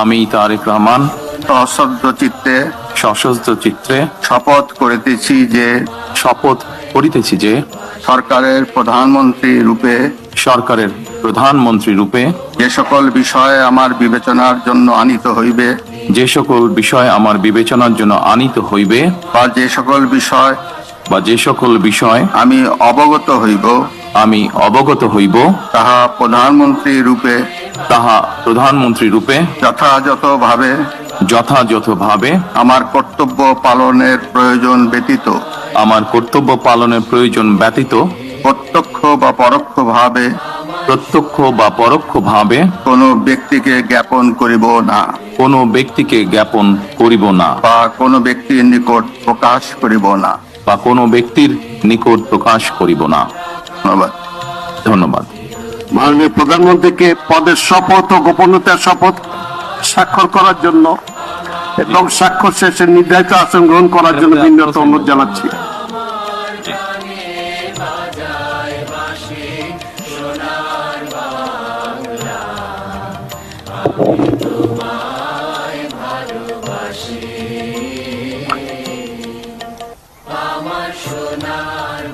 আমি তারেক রহমান সশ্রদ্ধ চিত্তে সশস্ত্র চিত্রে শপথ করিতেছি যে শপথ করিতেছি যে সরকারের প্রধানমন্ত্রী রূপে প্রধানমন্ত্রী রূপে যে সকল বিষয় আমার বিবেচনার জন্য আনিত হইবে যে সকল বিষয় আমার বিবেচনার জন্য আনিত হইবে বা যে সকল বিষয় আমি অবগত হইব তাহা প্রধানমন্ত্রী রূপে যথাযথভাবে আমার কর্তব্য পালনের প্রয়োজন ব্যতীত প্রত্যক্ষ বা পরোক্ষভাবে কোনো ব্যক্তিকে জ্ঞাপন করিব না বা কোনো ব্যক্তির নিকট প্রকাশ করিব না ধন্যবাদ। মাননীয় প্রধানমন্ত্রীকে পদের শপথ ও গোপনীয়তার শপথ স্বাক্ষর করার জন্য এবং স্বাক্ষর শেষে নির্ধারিত আসন গ্রহণ করার জন্য বিনীত অনুরোধ জানাচ্ছি। আমার সোনার